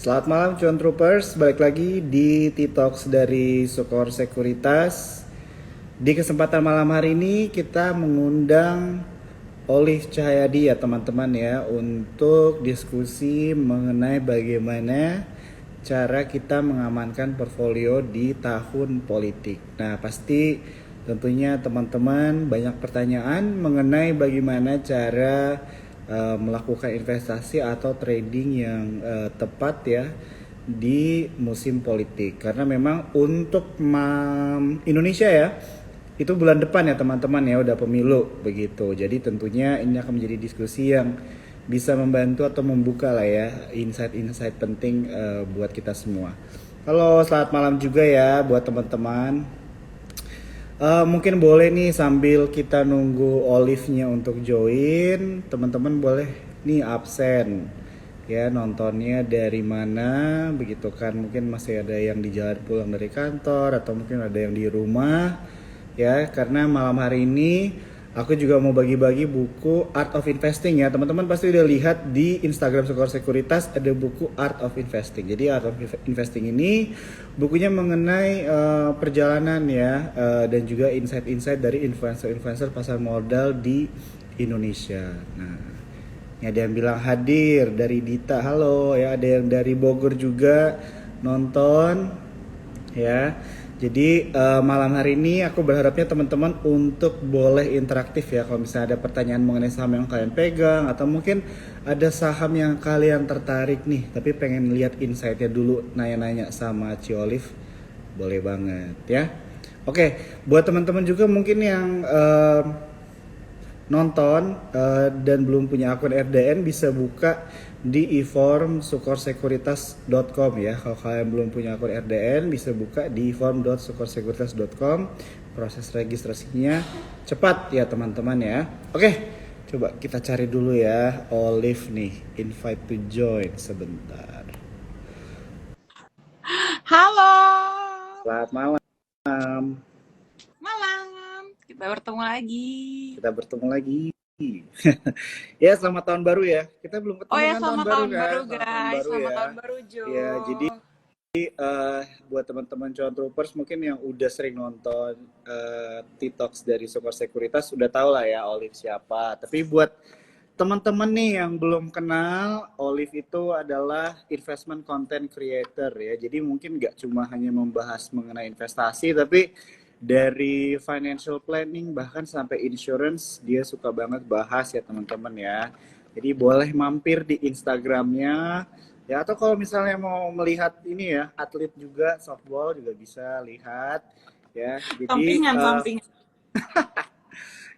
Selamat malam Cuan Troopers, balik lagi di T-Talks dari Sukor Sekuritas. Di kesempatan malam hari ini kita mengundang Olive Cahyadi ya teman-teman ya untuk diskusi mengenai bagaimana cara kita mengamankan portfolio di tahun politik. Nah pasti tentunya teman-teman banyak pertanyaan mengenai bagaimana cara melakukan investasi atau trading yang tepat ya di musim politik karena memang untuk Indonesia ya itu bulan depan ya teman-teman ya udah pemilu begitu, jadi tentunya ini akan menjadi diskusi yang bisa membantu atau membuka lah ya insight-insight penting buat kita semua. Halo, selamat malam juga ya buat teman-teman. Mungkin boleh nih sambil kita nunggu Olive-nya untuk join, teman-teman boleh nih absen ya nontonnya dari mana begitu kan, mungkin masih ada yang di jalan pulang dari kantor atau mungkin ada yang di rumah ya, karena malam hari ini aku juga mau bagi-bagi buku Art of Investing ya. Teman-teman pasti udah lihat di Instagram Sukor Sekuritas ada buku Art of Investing. Jadi Art of Investing ini bukunya mengenai perjalanan ya dan juga insight-insight dari influencer-influencer pasar modal di Indonesia. Nah, ini ada yang bilang hadir dari Dita, halo ya, ada yang dari Bogor juga nonton ya. Jadi malam hari ini aku berharapnya teman-teman untuk boleh interaktif ya. Kalau misalnya ada pertanyaan mengenai saham yang kalian pegang atau mungkin ada saham yang kalian tertarik nih tapi pengen lihat insight-nya dulu, nanya-nanya sama Ci Olive, boleh banget ya. Oke, buat teman-teman juga mungkin yang nonton dan belum punya akun RDN bisa buka di e-form sukorsekuritas.com ya. Kalau kalian belum punya akun RDN bisa buka di e-form.sukorsekuritas.com. Proses registrasinya cepat ya teman-teman ya. Oke, coba kita cari dulu ya Olive nih, invite to join sebentar. Halo. Selamat malam. Malam. Kita bertemu lagi. Kita bertemu lagi. Ya, selamat tahun baru ya. Kita belum Oh ketemu ya, kan tahun selamat baru tahun kan? baru Selamat tahun guys. baru Selamat ya. tahun baru Jo. Ya, jadi buat teman-teman Cuan Troopers mungkin yang udah sering nonton TikToks dari Sukor Sekuritas udah tahu lah ya Olive siapa. Tapi buat teman-teman nih yang belum kenal, Olive itu adalah investment content creator ya. Jadi mungkin nggak cuma hanya membahas mengenai investasi, tapi dari financial planning bahkan sampai insurance dia suka banget bahas ya teman-teman ya. Jadi boleh mampir di Instagramnya ya, atau kalau misalnya mau melihat ini ya atlet juga softball juga bisa lihat ya. Jadi Sampingan.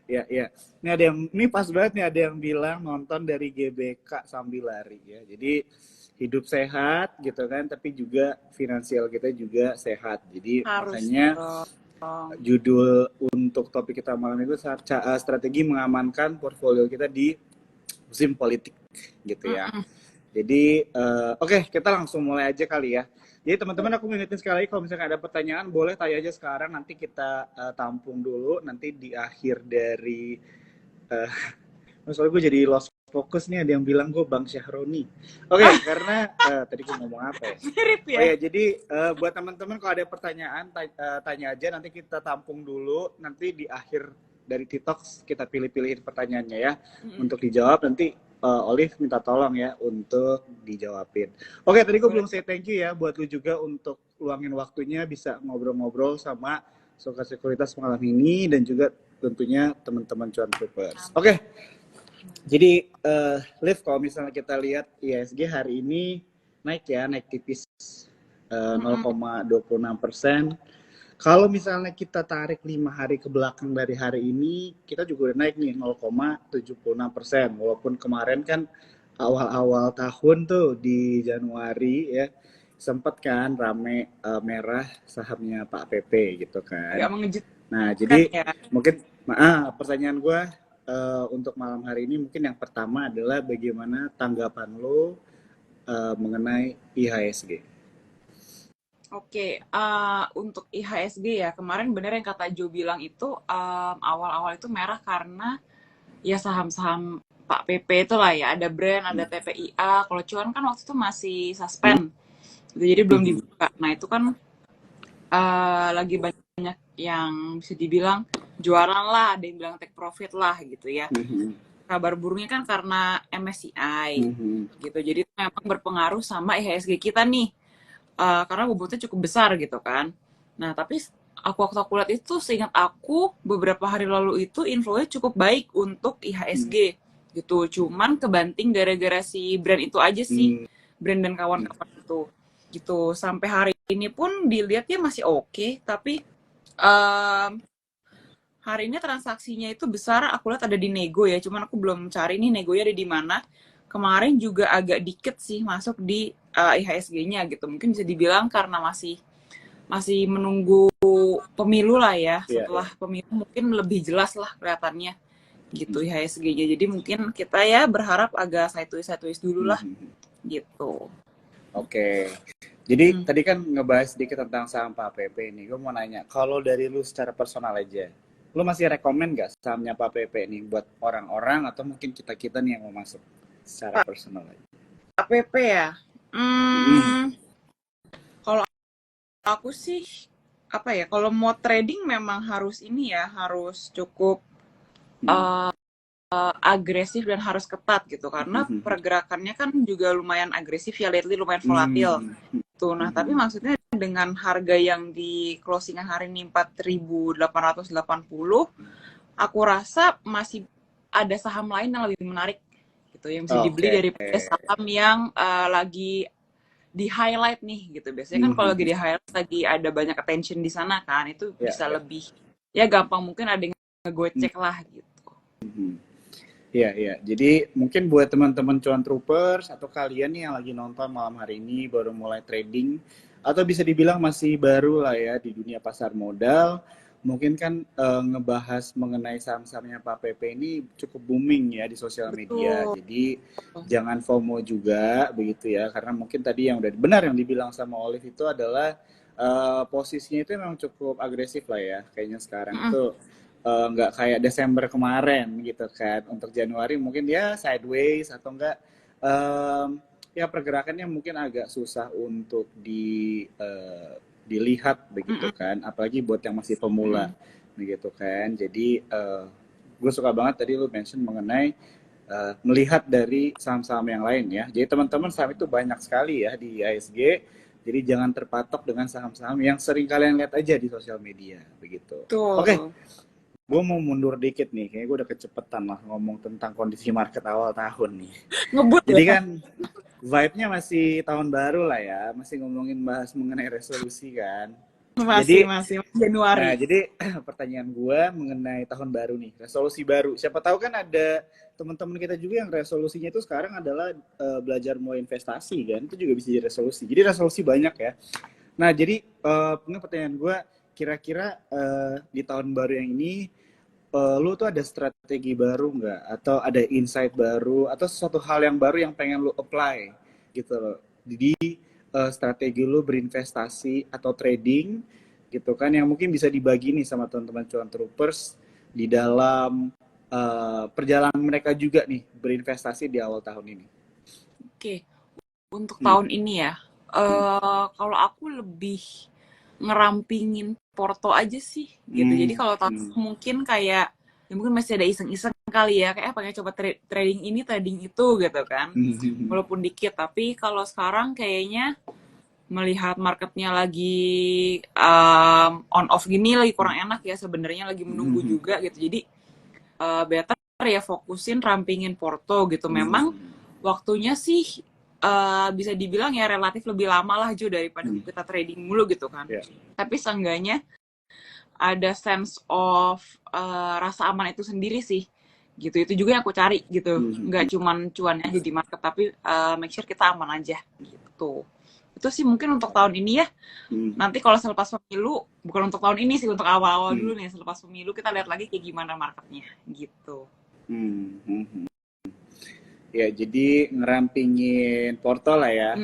ya, ya. Ini ada yang, ini pas banget nih ada yang bilang nonton dari GBK sambil lari ya. Jadi hidup sehat gitu kan, tapi juga finansial kita juga sehat. Jadi Harus makanya dong. judul untuk topik kita malam itu strategi mengamankan portfolio kita di musim politik gitu ya. Jadi oke, kita langsung mulai aja kali ya. Jadi teman-teman aku mengingetin sekali lagi kalau misalnya ada pertanyaan boleh tanya aja sekarang, nanti kita tampung dulu nanti di akhir dari soalnya gue jadi lost fokus nih, ada yang bilang gue Bang Syahroni. Oke, karena tadi gue ngomong apa ya? Mirip ya. Oh ya, jadi buat teman-teman kalau ada pertanyaan tanya aja, nanti kita tampung dulu, nanti di akhir dari TikTok kita pilih-pilihin pertanyaannya ya untuk dijawab. Nanti Olive minta tolong ya untuk dijawabin. Oke, tadi gue belum say thank you ya buat lu juga untuk luangin waktunya bisa ngobrol-ngobrol sama Sukor Sekuritas malam ini dan juga tentunya teman-teman Cuan Troopers. Oke. Jadi Liv, kalau misalnya kita lihat IHSG hari ini naik ya, naik tipis 0,26%. Kalau misalnya kita tarik 5 hari ke belakang dari hari ini, kita juga udah naik nih 0,76%. Walaupun kemarin kan awal-awal tahun tuh di Januari ya, sempat kan rame merah sahamnya Pak PP gitu kan. Gak mengejutkan. Nah, jadi ya. mungkin pertanyaan gue untuk malam hari ini mungkin yang pertama adalah bagaimana tanggapan lo mengenai IHSG? Oke, untuk IHSG ya, kemarin bener yang kata Jo bilang itu awal-awal itu merah karena ya saham-saham Pak PP itu lah ya, ada brand, ada TPIA. Kalau cuan kan waktu itu masih suspend, gitu, jadi belum dibuka. Nah itu kan lagi banyak yang bisa dibilang jualan lah, ada yang bilang take profit lah gitu ya. Kabar burungnya kan karena MSCI gitu, jadi itu memang berpengaruh sama IHSG kita nih, karena bobotnya cukup besar gitu kan. Nah tapi waktu aku lihat itu, seingat aku beberapa hari lalu itu inflow-nya cukup baik untuk IHSG gitu, cuman kebanting gara-gara si brand itu aja sih, brand dan kawan-kawan itu gitu. Sampai hari ini pun dilihatnya masih oke, tapi hari ini transaksinya itu besar, aku lihat ada di Nego ya, cuman aku belum cari nih Negonya ada di mana. Kemarin juga agak dikit sih masuk di IHSG-nya gitu. Mungkin bisa dibilang karena masih menunggu pemilu lah ya. Setelah pemilu mungkin lebih jelas lah kelihatannya gitu IHSG-nya. Jadi mungkin kita ya berharap agak sideways dulu lah gitu. Oke. Jadi tadi kan ngebahas sedikit tentang saham Pak PP nih. Gue mau nanya, kalau dari lu secara personal aja, lu masih rekomen nggak sahamnya Pak PP nih buat orang-orang atau mungkin kita-kita nih yang mau masuk secara personal aja? APP ya? Kalau aku sih apa ya? Kalau mau trading memang harus ini ya, harus cukup agresif dan harus ketat gitu, karena pergerakannya kan juga lumayan agresif ya, lately lumayan volatil tuh. Nah tapi maksudnya dengan harga yang di closingan hari ini 4.880, aku rasa masih ada saham lain yang lebih menarik gitu, yang bisa dibeli daripada saham yang lagi di highlight nih gitu. Biasanya kan kalau lagi di highlight lagi ada banyak attention di sana kan, itu bisa lebih ya gampang mungkin ada yang ngegocek lah gitu. Iya. Jadi mungkin buat teman-teman cuan troopers atau kalian nih yang lagi nonton malam hari ini baru mulai trading atau bisa dibilang masih baru lah ya di dunia pasar modal, mungkin kan ngebahas mengenai saham-sahamnya Pak PP ini cukup booming ya di sosial media. Jadi jangan FOMO juga begitu ya, karena mungkin tadi yang udah benar yang dibilang sama Olive itu adalah posisinya itu memang cukup agresif lah ya. Kayaknya sekarang itu nggak kayak Desember kemarin gitu kan. Untuk Januari mungkin ya sideways atau enggak ya pergerakannya mungkin agak susah untuk dilihat begitu kan, apalagi buat yang masih pemula begitu kan. Jadi gue suka banget tadi lu mention mengenai melihat dari saham-saham yang lain ya. Jadi teman-teman, saham itu banyak sekali ya di IHSG. Jadi jangan terpatok dengan saham-saham yang sering kalian lihat aja di sosial media begitu. Oke. Gue mau mundur dikit nih, kayaknya gue udah kecepetan lah ngomong tentang kondisi market awal tahun nih. Ngebut jadi ya? kan vibe-nya masih tahun baru lah ya, masih ngomongin bahas mengenai resolusi kan. Masih Januari. Nah, jadi pertanyaan gue mengenai tahun baru nih, resolusi baru. Siapa tahu kan ada teman-teman kita juga yang resolusinya itu sekarang adalah belajar mulai investasi kan, itu juga bisa jadi resolusi. Jadi resolusi banyak ya. Nah, jadi pertanyaan gue, kira-kira di tahun baru yang ini lu tuh ada strategi baru nggak, atau ada insight baru atau sesuatu hal yang baru yang pengen lu apply gitu loh di strategi lu berinvestasi atau trading gitu kan, yang mungkin bisa dibagi nih sama teman-teman cuan troopers di dalam perjalanan mereka juga nih berinvestasi di awal tahun ini. Oke. Untuk tahun ini ya, kalau aku lebih ngerampingin porto aja sih gitu. Jadi kalau tahun mungkin kayak ya mungkin masih ada iseng-iseng kali ya, kayak pengen coba trading ini trading itu gitu kan, walaupun dikit. Tapi kalau sekarang kayaknya melihat marketnya lagi on off gini, lagi kurang enak ya sebenarnya, lagi menunggu juga gitu. Jadi better ya fokusin rampingin porto gitu. Memang waktunya sih bisa dibilang ya relatif lebih lama lah Jo daripada kita trading mulu gitu kan. Tapi seenggaknya ada sense of rasa aman itu sendiri sih gitu. Itu juga yang aku cari gitu. Nggak cuman cuannya aja di market, tapi make sure kita aman aja gitu. Itu sih mungkin untuk tahun ini ya. Nanti kalau selepas pemilu, bukan untuk tahun ini sih, untuk awal-awal dulu nih, selepas pemilu kita lihat lagi kayak gimana marketnya gitu. Ya, jadi ngerampingin porto lah ya,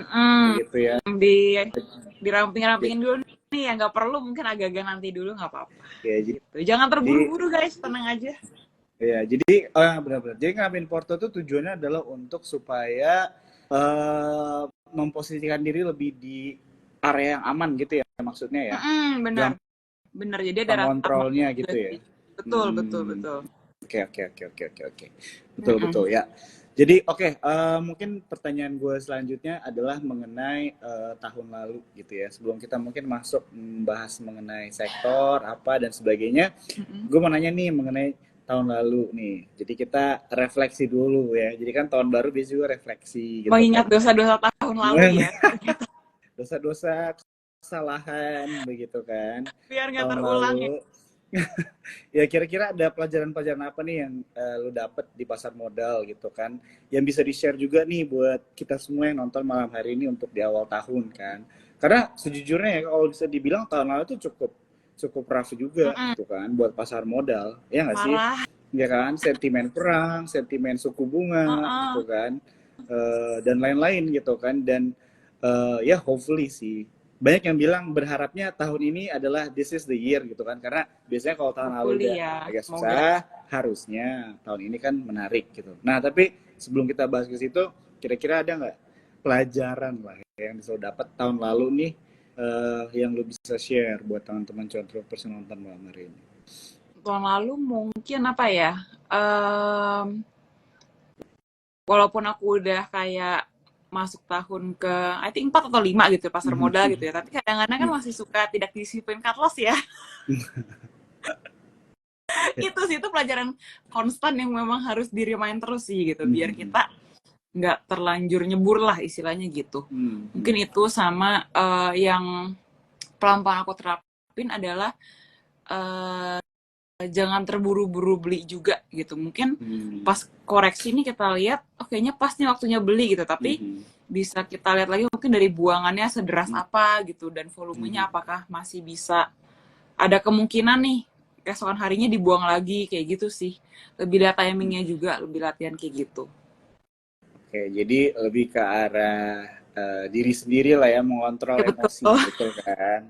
gitu ya. Dirampingin dulu nih, yang nggak perlu mungkin agak-agak nanti dulu nggak apa-apa. Ya, gitu. Jangan terburu-buru guys, tenang aja. Iya, jadi benar-benar. Jadi ngambil Porto tuh tujuannya adalah untuk supaya eh, memposisikan diri lebih di area yang aman gitu ya maksudnya ya. Benar, benar. Jadi ada rasa aman Pengontrolnya juga gitu ya. sih. Betul, betul, Hmm. betul. Oke, oke, oke, oke, oke, oke. Betul, betul Mm-mm. ya. Jadi oke, mungkin pertanyaan gue selanjutnya adalah mengenai tahun lalu gitu ya. Sebelum kita mungkin masuk membahas mengenai sektor apa dan sebagainya, Mm-mm. gue mau nanya nih mengenai tahun lalu nih. Jadi kita refleksi dulu ya. Jadi kan tahun baru biasanya juga refleksi gitu Mengingat kan. dosa-dosa tahun lalu ya, Dosa-dosa, kesalahan begitu kan. biar nggak Tahun terulang ya. lalu. Ya kira-kira ada pelajaran-pelajaran apa nih yang lu dapet di pasar modal gitu kan, yang bisa di-share juga nih buat kita semua yang nonton malam hari ini untuk di awal tahun kan, karena sejujurnya ya kalau bisa dibilang tahun lalu tuh cukup cukup rough juga Mm-mm. gitu kan buat pasar modal, ya nggak sih? Parah. Ya kan, sentimen perang, sentimen suku bunga Heeh. gitu kan, dan lain-lain gitu kan, dan ya hopefully sih banyak yang bilang berharapnya tahun ini adalah this is the year gitu kan, karena biasanya kalau tahun lalu Hopefully udah ya, agak semoga. susah, harusnya tahun ini kan menarik gitu. Nah tapi sebelum kita bahas ke situ, kira-kira ada nggak pelajaran lah yang bisa lo dapat tahun lalu nih, yang lo bisa share buat teman-teman contoh person nonton malam hari ini? Tahun lalu mungkin apa ya? em, Walaupun aku udah kayak masuk tahun ke I think 4 atau 5 gitu ya, pasar modal gitu ya. Tapi kadang-kadang kan masih suka tidak disiplin cut loss ya. Itu pelajaran konstan yang memang harus di-remind terus sih gitu. Biar kita nggak terlanjur nyebur lah istilahnya gitu. Mungkin itu sama yang pelan-pelan aku terapin adalah eh, jangan terburu-buru beli juga gitu. Mungkin pas koreksi ini kita lihat, oh kayaknya pas nih waktunya beli gitu. Tapi bisa kita lihat lagi mungkin dari buangannya sederas apa gitu. Dan volumenya apakah masih bisa ada kemungkinan nih keesokan harinya dibuang lagi kayak gitu sih. Lebih lihat timingnya juga, lebih latihan kayak gitu. Oke, jadi lebih ke arah diri sendiri lah ya, mengontrol Ya betul. emosi, betul kan?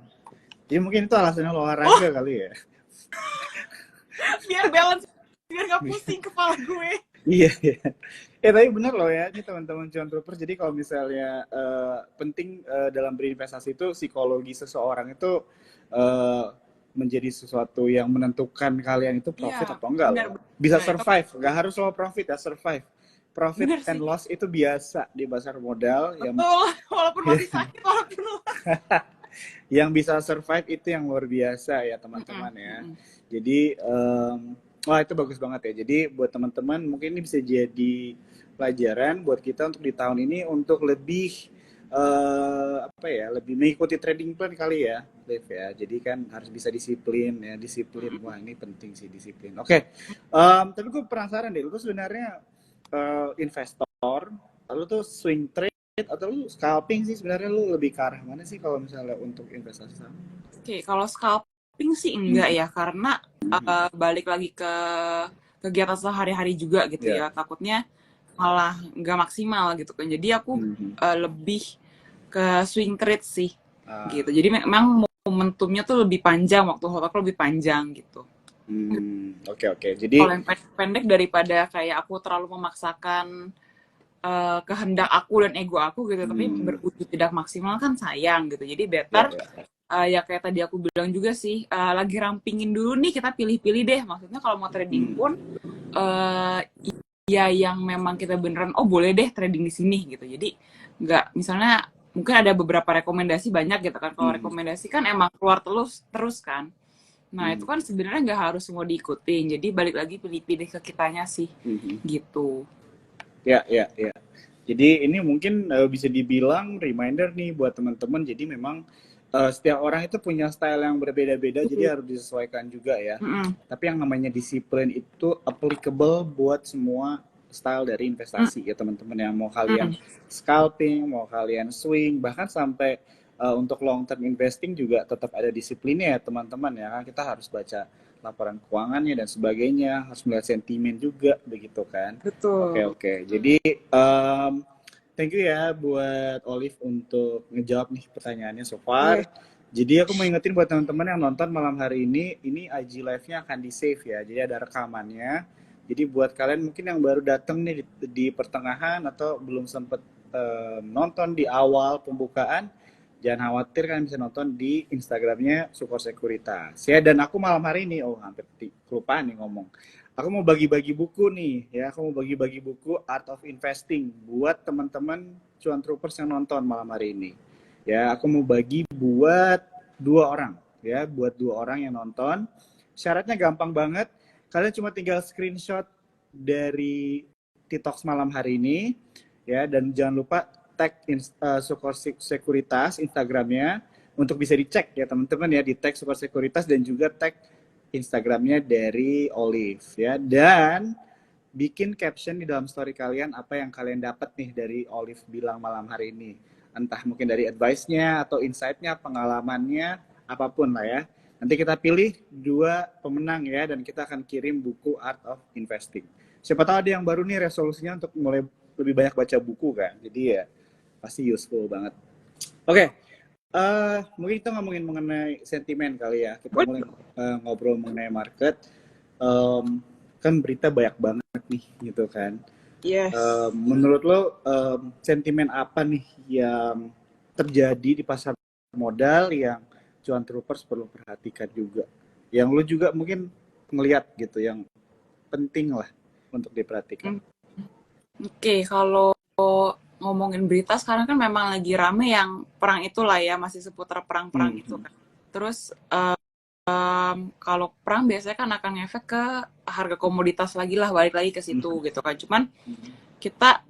Jadi mungkin itu alasannya lo Oh, olahraga kali ya. biar balance, biar gak pusing kepala gue. Iya, iya. Tapi bener loh ya, ini teman-teman cuan troopers. Jadi kalau misalnya penting dalam berinvestasi itu psikologi seseorang itu eh, menjadi sesuatu yang menentukan kalian itu profit Iya, atau enggak benar loh. Bisa benar itu survive, nggak harus lo profit ya, survive. Profit benar and sih. loss itu biasa di pasar modal, yang Betul, walaupun masih sakit, walaupun yang bisa survive itu yang luar biasa ya mm-mm, teman-teman ya. mm-mm. Jadi wah itu bagus banget ya. Jadi buat teman-teman mungkin ini bisa jadi pelajaran buat kita untuk di tahun ini untuk lebih apa ya, lebih mengikuti trading plan kali ya, Liv ya. Jadi kan harus bisa disiplin ya, disiplin. Wah ini penting sih disiplin. Oke, tapi gue penasaran deh, lu tuh sebenarnya investor, lu tuh swing trade atau lu scalping sih, sebenarnya lu lebih ke arah mana sih kalau misalnya untuk investasi saham? Oke, kalau scalping sih enggak ya, karena balik lagi ke kegiatan sehari-hari juga gitu Ya. ya. Takutnya malah nggak maksimal gitu kan. Jadi aku lebih ke swing trade sih gitu. Jadi memang momentumnya tuh lebih panjang, waktu hold aku lebih panjang gitu. Oke, oke. Jadi Kalau yang pendek daripada kayak aku terlalu memaksakan kehendak aku dan ego aku gitu, tapi berujung tidak maksimal kan sayang gitu. Jadi ya, better ya. ya kayak tadi aku bilang juga sih, lagi rampingin dulu nih, kita pilih-pilih deh. Maksudnya kalau mau trading pun uh, ya yang memang kita beneran oh boleh deh trading di sini gitu. Jadi nggak misalnya mungkin ada beberapa rekomendasi banyak gitu kan. Kalau rekomendasi kan emang keluar terus terus kan. Nah itu kan sebenarnya nggak harus semua diikutin. Jadi balik lagi pilih-pilih ke kitanya sih gitu. Ya, ya, ya. Jadi ini mungkin bisa dibilang reminder nih buat teman-teman. Jadi memang setiap orang itu punya style yang berbeda-beda, jadi harus disesuaikan juga ya. Mm-mm. Tapi yang namanya disiplin itu applicable buat semua style dari investasi ya teman-teman ya. Mau kalian scalping, mau kalian swing, bahkan sampai untuk long term investing juga tetap ada disiplinnya ya teman-teman ya. Kan kita harus baca laporan keuangannya dan sebagainya, harus melihat sentimen juga begitu kan. Oke, Betul. oke. Jadi thank you ya buat Olive untuk ngejawab nih pertanyaannya so Iya. far. Jadi aku mau ingetin buat teman-teman yang nonton malam hari ini IG live-nya akan di-save ya. Jadi ada rekamannya Jadi buat kalian mungkin yang baru datang nih di pertengahan atau belum sempat nonton di awal pembukaan, jangan khawatir, kalian bisa nonton di Instagramnya Sukor Sekuritas. Ya, dan aku malam hari ini, oh hampir kelupaan nih ngomong. Aku mau bagi-bagi buku nih, ya. Aku mau bagi-bagi buku Art of Investing buat teman-teman cuan troopers yang nonton malam hari ini. Ya, aku mau bagi buat 2 orang, ya, buat 2 orang yang nonton. Syaratnya gampang banget. Kalian cuma tinggal screenshot dari TikTok malam hari ini, ya, dan jangan lupa tag Sukor Sekuritas Instagramnya untuk bisa dicek ya teman-teman ya, di tag Sukor Sekuritas dan juga tag Instagramnya dari Olive ya, dan bikin caption di dalam story kalian apa yang kalian dapat nih dari Olive bilang malam hari ini, entah mungkin dari advice-nya atau insight-nya, pengalamannya, apapun lah ya. Nanti kita pilih 2 pemenang ya, dan kita akan kirim buku Art of Investing. Siapa tahu ada yang baru nih resolusinya untuk mulai lebih banyak baca buku kan, jadi ya pasti useful banget. Oke, mungkin kita ngomongin mengenai sentimen kali ya. Kita mulai ngobrol mengenai market. Kan berita banyak banget nih, gitu kan. Yes. Menurut lo sentimen apa nih yang terjadi di pasar modal yang cuan troopers perlu perhatikan juga? Yang lo juga mungkin ngelihat gitu, yang penting lah untuk diperhatikan. Oke, kalau ngomongin berita sekarang kan memang lagi rame yang perang itulah ya, masih seputar perang-perang itu kan. Terus kalau perang biasanya kan akan ngefek ke harga komoditas lagi lah, balik lagi ke situ gitu kan. Cuman kita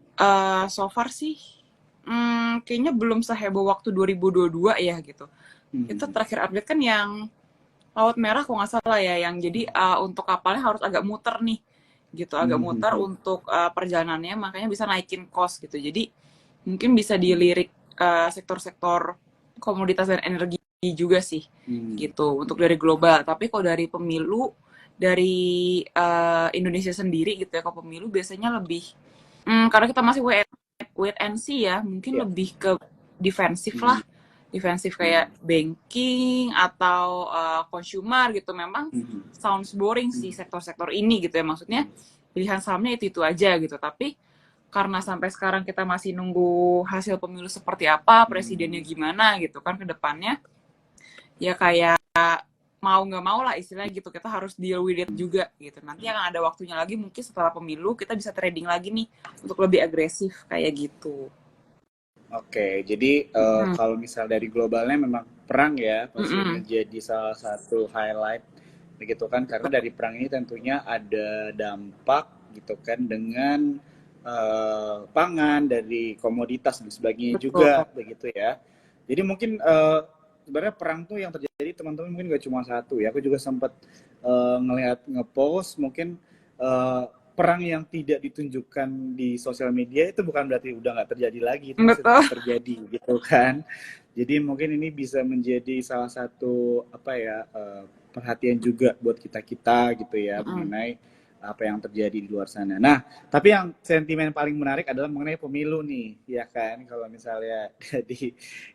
so far sih kayaknya belum seheboh waktu 2022 ya gitu. Itu terakhir update kan yang Laut Merah kalau nggak salah ya, yang jadi untuk kapalnya harus agak muter nih gitu, agak muter untuk perjalanannya, makanya bisa naikin cost gitu. Jadi mungkin bisa dilirik sektor-sektor komoditas dan energi juga sih gitu untuk dari global. Tapi kalau dari pemilu, dari Indonesia sendiri gitu ya, kalau pemilu biasanya lebih karena kita masih wait and see ya, mungkin lebih ke defensif lah, defensif kayak banking atau consumer gitu. Memang sounds boring sih sektor-sektor ini gitu ya, maksudnya pilihan sahamnya itu aja gitu. Tapi karena sampai sekarang kita masih nunggu hasil pemilu seperti apa, presidennya gimana gitu kan ke depannya, ya kayak mau nggak mau lah istilahnya gitu, kita harus deal with it juga gitu. Nanti akan ada waktunya lagi mungkin setelah pemilu kita bisa trading lagi nih untuk lebih agresif kayak gitu. Oke, jadi kalau misal dari globalnya memang perang ya pasti menjadi salah satu highlight begitu kan, karena dari perang ini tentunya ada dampak gitu kan dengan pangan, dari komoditas dan sebagainya. Betul. Juga begitu ya. Jadi mungkin sebenarnya perang tuh yang terjadi teman-teman mungkin gak cuma satu ya. Aku juga sempat ngelihat ngepost mungkin perang yang tidak ditunjukkan di sosial media itu bukan berarti udah nggak terjadi lagi, itu masih tetap terjadi gitu kan. Jadi mungkin ini bisa menjadi salah satu apa ya perhatian juga buat kita gitu ya mengenai apa yang terjadi di luar sana. Nah, tapi yang sentimen paling menarik adalah mengenai pemilu nih, ya kan? Kalau misalnya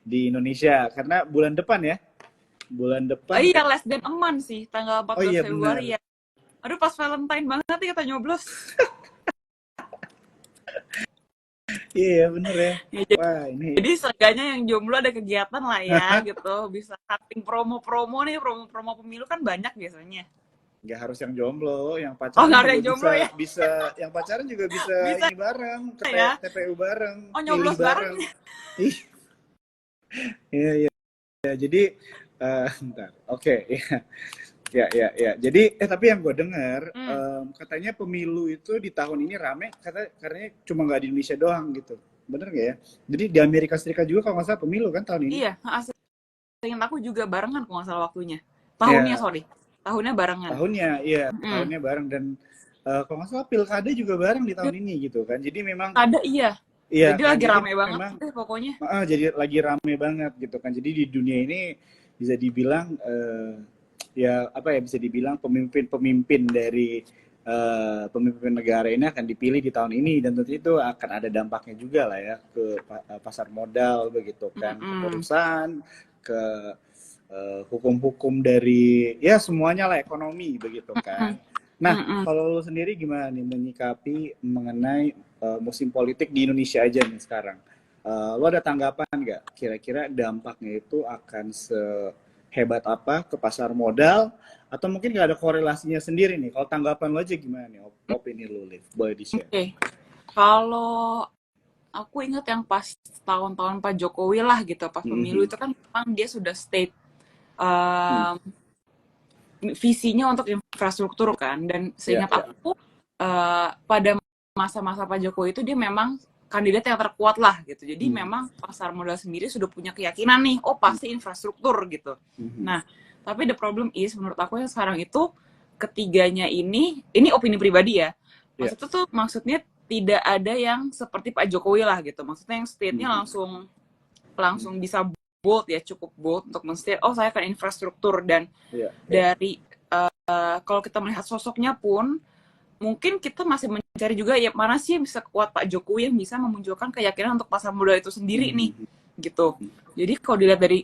di Indonesia, karena bulan depan ya, bulan depan. Iya, less than a month sih, tanggal 14 Februari ya. Aduh, pas Valentine banget nih kita nyoblos. Iya bener ya. Wah, jadi seenggaknya yang jomblo ada kegiatan lah ya gitu, bisa cutting promo-promo nih, promo-promo pemilu kan banyak biasanya. Nggak harus yang jomblo, yang pacaran juga yang jomblo, bisa, ya? Bisa, yang pacaran juga bisa ini bareng, ya? TPU bareng, nyoblos bareng. Iya, iya. Ya, jadi bentar. Oke, ya. Ya. Jadi tapi yang gue dengar katanya pemilu itu di tahun ini rame karena cuma nggak di Indonesia doang gitu. Bener nggak ya? Jadi di Amerika Serikat juga kalau nggak salah pemilu kan tahun ini. Iya, seingat aku juga barengan kalau nggak salah waktunya. Tahunnya, sorry. Tahunnya barengan. Tahunnya bareng, dan kalau nggak salah pilkada juga bareng di tahun ini gitu kan. Jadi memang ada iya. Jadi kan, lagi rame banget memang, pokoknya. Jadi lagi rame banget gitu kan. Jadi di dunia ini bisa dibilang ya apa ya, bisa dibilang pemimpin dari pemimpin negara ini akan dipilih di tahun ini, dan tentu itu akan ada dampaknya juga lah ya ke pasar modal begitu kan, ke perusahaan, ke hukum-hukum dari ya semuanya lah, ekonomi begitu kan. Nah, Mm-mm. kalau lu sendiri gimana nih menyikapi mengenai musim politik di Indonesia aja nih sekarang? Lu ada tanggapan nggak? Kira-kira dampaknya itu akan sehebat apa ke pasar modal? Atau mungkin nggak ada korelasinya sendiri nih? Kalau tanggapan lu aja gimana nih? Opini lu, Liv. Boleh di-share. Oke, kalau aku ingat yang pas tahun-tahun Pak Jokowi lah gitu, pas pemilu Mhm. itu kan memang dia sudah state Hmm. um, visinya untuk infrastruktur kan. Dan Ya, seingat ya. aku pada masa-masa Pak Jokowi itu dia memang kandidat yang terkuat lah gitu. Jadi Hmm. memang pasar modal sendiri sudah punya keyakinan nih, oh pasti infrastruktur gitu. Mhm. Nah, tapi the problem is menurut aku yang sekarang itu ketiganya ini opini pribadi ya. Ya. Maksudnya tidak ada yang seperti Pak Jokowi lah gitu. Maksudnya yang state-nya Mhm. langsung langsung bisa bold ya, cukup bold untuk men-state, oh saya akan infrastruktur. Dan Ya, ya. dari kalau kita melihat sosoknya pun mungkin kita masih mencari juga ya mana sih yang bisa kuat Pak Jokowi yang bisa memunculkan keyakinan untuk pasar modal itu sendiri nih Mhm. gitu. Jadi kalau dilihat dari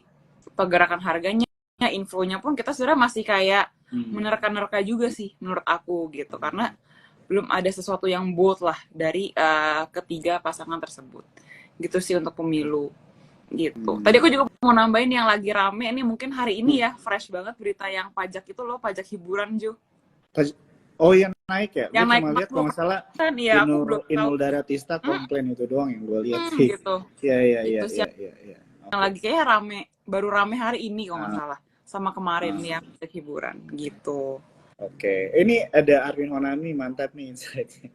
pergerakan harganya, infonya pun kita sebenarnya masih kayak Mhm. menerka-nerka juga sih menurut aku gitu, karena belum ada sesuatu yang bold lah dari ketiga pasangan tersebut gitu sih untuk pemilu gitu. Tadi Hmm. aku juga mau nambahin yang lagi rame ini mungkin hari ini ya, fresh banget berita yang pajak itu loh, pajak hiburan Jo. Oh, yang naik ya? Gue Yang naik cuma lihat kalau nggak salah 40%, ya aku belum tahu. Inul Daratista komplain itu doang yang gue lihat sih. Gitu. Iya, iya, iya, Itu sih iya, iya, iya. yang Oke. lagi kayaknya rame, baru rame hari ini kalau nggak Ah, salah. Sama kemarin ah, ya, pajak hiburan gitu. oke. Ini ada Arvin Honami, mantap nih insight-nya.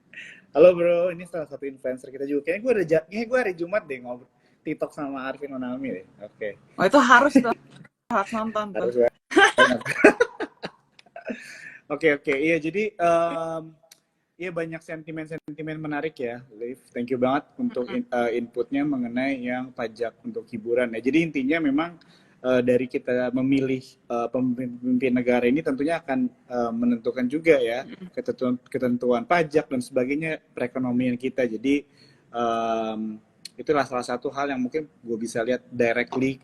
Halo bro, ini salah satu influencer kita juga. Kayaknya gue hari Jumat deh ngobrol TikTok sama Arvin Honami deh. Oke, Oh itu harus tuh, harus nonton tuh. harus banget. Oke, oke. Iya, jadi iya banyak sentimen-sentimen menarik ya, Liv. Thank you banget untuk inputnya mengenai yang pajak untuk hiburan ya. Jadi intinya memang dari kita memilih pemimpin negara ini tentunya akan menentukan juga ya ketentuan pajak dan sebagainya perekonomian kita. Jadi itulah salah satu hal yang mungkin gue bisa lihat directly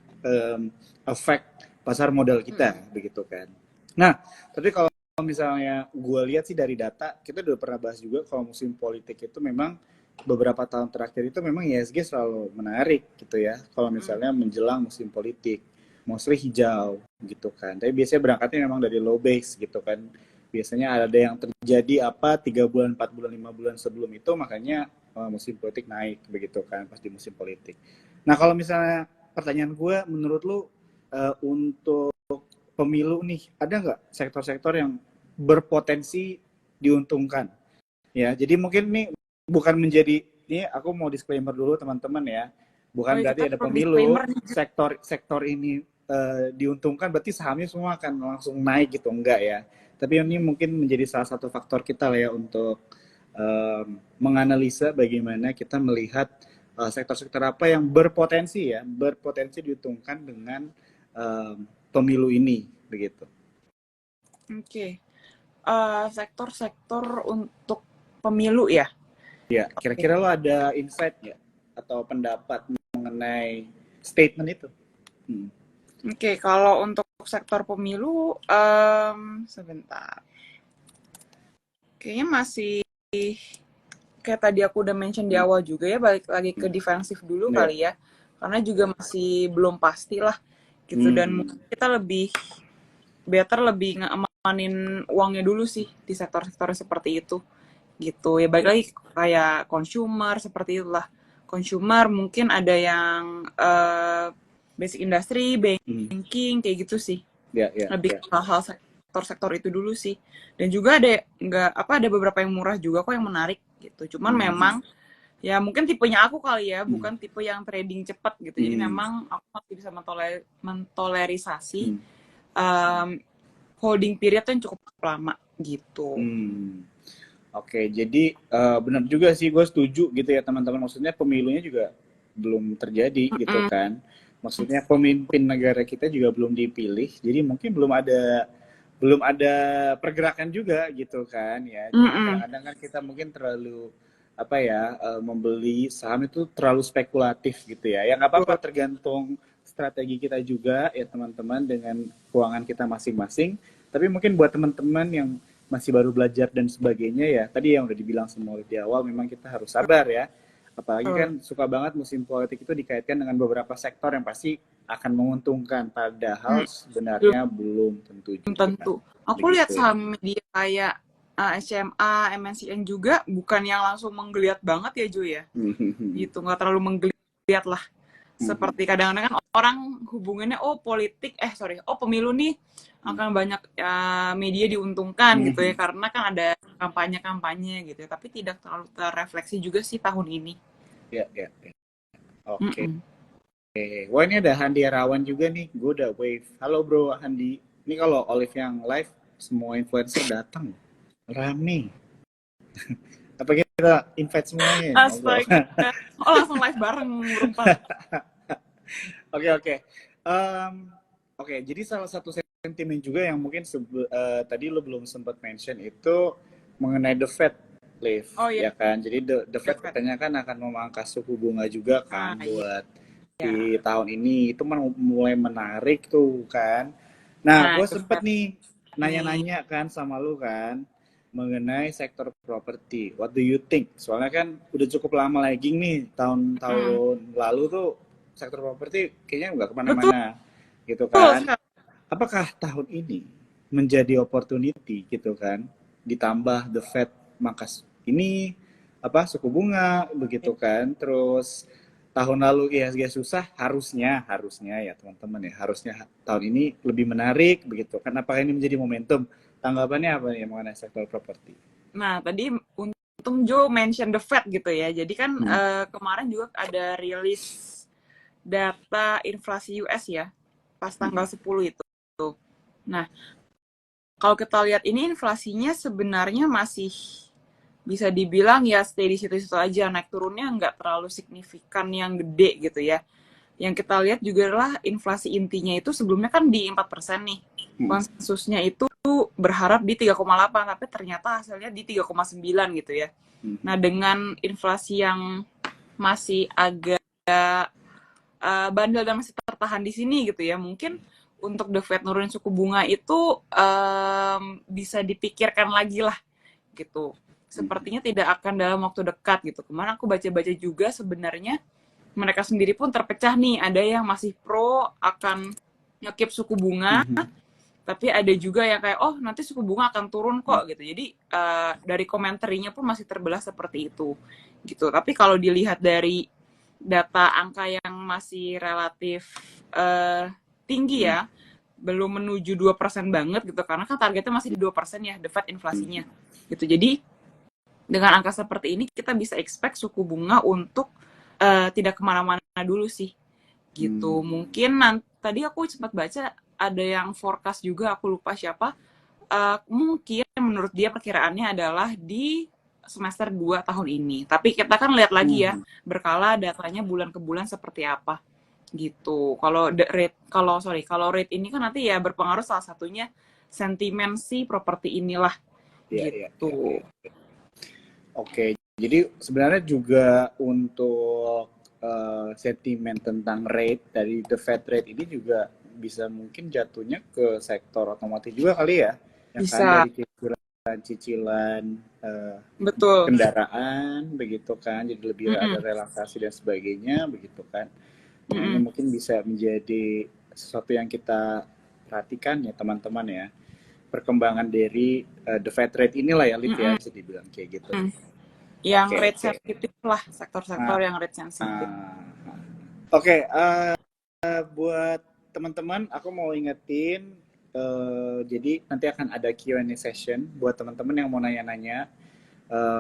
affect pasar modal kita begitu kan. Nah, tapi kalau misalnya gue lihat sih dari data, kita udah pernah bahas juga kalau musim politik itu memang beberapa tahun terakhir itu memang ISG selalu menarik gitu ya. Kalau misalnya menjelang musim politik, mostly hijau gitu kan. Tapi biasanya berangkatnya memang dari low base gitu kan. Biasanya ada yang terjadi apa 3 bulan, 4 bulan, 5 bulan sebelum itu makanya musim politik naik begitu kan pas di musim politik. Nah kalau misalnya pertanyaan gue, menurut lu untuk pemilu nih, ada nggak sektor-sektor yang berpotensi diuntungkan? Ya, jadi mungkin nih bukan menjadi ini aku mau disclaimer dulu teman-teman ya. Oh Bukan iya, kita berarti ada perlu pemilu, disclaimer nih. sektor ini diuntungkan berarti sahamnya semua akan langsung naik gitu, enggak ya. Tapi ini mungkin menjadi salah satu faktor kita lah ya untuk menganalisa bagaimana kita melihat sektor-sektor apa yang berpotensi diuntungkan dengan pemilu ini begitu. Oke. Sektor-sektor untuk pemilu ya. Ya, kira-kira lo ada insight nggak atau pendapat mengenai statement itu? Hmm. Oke, kalau untuk sektor pemilu, sebentar. Kayaknya masih kayak tadi aku udah mention di Hmm. awal juga ya, balik lagi ke defensif dulu Ya. kali ya. Karena juga masih belum pasti lah gitu, dan Hmm. mungkin kita lebih ngamanin uangnya dulu sih di sektor-sektor seperti itu gitu. Ya balik Ya. lagi kayak consumer seperti itulah. Consumer mungkin ada yang basic industry, Hmm. banking kayak gitu sih. Ya, ya, Lebih ya. ke hal-hal sektor-sektor itu dulu sih. Dan juga ada beberapa yang murah juga kok yang menarik gitu. Cuman Hmm. memang ya mungkin tipenya aku kali ya, Hmm. bukan tipe yang trading cepat gitu. Jadi Hmm. memang aku masih bisa mentolerisasi Hmm. um, holding period yang cukup lama gitu. Hmm. Oke, jadi benar juga sih, gue setuju gitu ya teman-teman. Maksudnya pemilunya juga belum terjadi gitu kan. Maksudnya pemimpin negara kita juga belum dipilih, jadi mungkin belum ada pergerakan juga gitu kan ya. Jadi kadang-kadang kan kita mungkin terlalu apa ya membeli saham itu terlalu spekulatif gitu ya. Ya nggak apa-apa, tergantung strategi kita juga ya teman-teman dengan keuangan kita masing-masing. Tapi mungkin buat teman-teman yang masih baru belajar dan sebagainya ya. Tadi yang udah dibilang semua di awal, memang kita harus sabar ya. Apalagi kan suka banget musim politik itu dikaitkan dengan beberapa sektor yang pasti akan menguntungkan, padahal Hmm, sebenarnya belum tentu belum juga. tentu. Aku lihat Begitu ya. saham media kayak SMA, MNCN juga bukan yang langsung menggeliat banget ya Jo ya. Gitu, nggak terlalu menggeliat lah. Seperti kadang-kadang kan orang hubungannya pemilu nih akan banyak media diuntungkan gitu ya karena kan ada kampanye-kampanye gitu ya, tapi tidak terlalu terrefleksi juga sih tahun ini. Ya, ya, ya. Oke. Mm-mm. Wah, ini ada Handi Arawan juga nih. Gue udah wave. Halo bro Handi. Ini kalau Olive yang live, semua influencer datang. Rame. Apa kita invite semuanya ya ngobrol? Astaga, oh langsung live bareng berempat. Oke, oke. Em, Oke, jadi salah satu sentimen juga yang mungkin tadi lo belum sempat mention itu mengenai the Fed, Liv, Oh iya, ya kan? Jadi the The Fed Fed. katanya kan akan memangkas suku bunga juga kan Iya. buat di tahun ini. Itu mulai menarik tuh kan. Nah, Nah, gue The sempet Fed nih nih. nanya-nanya kan sama lu kan mengenai sektor properti. What do you think? Soalnya kan udah cukup lama lagi nih, Mm. tahun-tahun lalu tuh sektor properti kayaknya nggak Betul kemana-mana gitu kan. sekali. Apakah tahun ini menjadi opportunity gitu kan? Ditambah the Fed mangkas ini apa suku bunga begitu kan. Terus tahun lalu IHSG susah, harusnya ya teman-teman ya, harusnya tahun ini lebih menarik begitu kan. Apakah ini menjadi momentum? Tanggapannya apa nih mengenai sektor properti? Nah, tadi untung Joe mention The Fed gitu ya. Jadi kan Hmm. kemarin juga ada rilis data inflasi US ya, pas tanggal 10 itu. Nah, kalau kita lihat ini inflasinya sebenarnya masih bisa dibilang ya stay di situ-situ aja, naik turunnya nggak terlalu signifikan yang gede gitu ya. Yang kita lihat juga adalah inflasi intinya itu sebelumnya kan di 4% nih. Hmm. Konsensusnya itu berharap di 3,8, tapi ternyata hasilnya di 3,9 gitu ya. Hmm. Nah, dengan inflasi yang masih agak bandel dan masih tertahan di sini gitu ya, mungkin untuk The Fed nurunin suku bunga itu bisa dipikirkan lagi lah gitu. Sepertinya tidak akan dalam waktu dekat gitu. Kemarin aku baca-baca juga sebenarnya mereka sendiri pun terpecah nih. Ada yang masih pro akan ngekip suku bunga, tapi ada juga yang kayak nanti suku bunga akan turun kok gitu. Jadi dari komentarnya pun masih terbelah seperti itu gitu. Tapi kalau dilihat dari data angka yang masih relatif tinggi ya, belum menuju 2% banget gitu, karena kan targetnya masih di 2% ya The Fed inflasinya gitu. Jadi dengan angka seperti ini kita bisa expect suku bunga untuk tidak kemana-mana dulu sih gitu. Mungkin tadi aku sempat baca ada yang forecast juga, aku lupa siapa, mungkin menurut dia perkiraannya adalah di semester 2 tahun ini. Tapi kita kan lihat lagi ya berkala datanya bulan ke bulan seperti apa gitu. Kalau rate ini kan nanti ya berpengaruh, salah satunya sentimen si properti inilah Ya, ya, ya, gitu. ya. Oke, jadi sebenarnya juga untuk sentimen tentang rate dari the Fed rate ini juga bisa mungkin jatuhnya ke sektor otomotif juga kali ya, yang kan Bisa, dari cicilan betul. kendaraan begitu kan, jadi lebih ada Mm-mm. relaksasi dan sebagainya begitu kan. Nah ini Mm-mm. mungkin bisa menjadi sesuatu yang kita perhatikan ya teman-teman ya, perkembangan dari the Fed rate inilah ya, Liv ya, Mm-mm. bisa dibilang kayak gitu. Yang Oke, rate oke. sensitif lah, sektor-sektor Nah, yang rate sensitif. oke, buat teman-teman, aku mau ingetin, jadi nanti akan ada Q&A session buat teman-teman yang mau nanya-nanya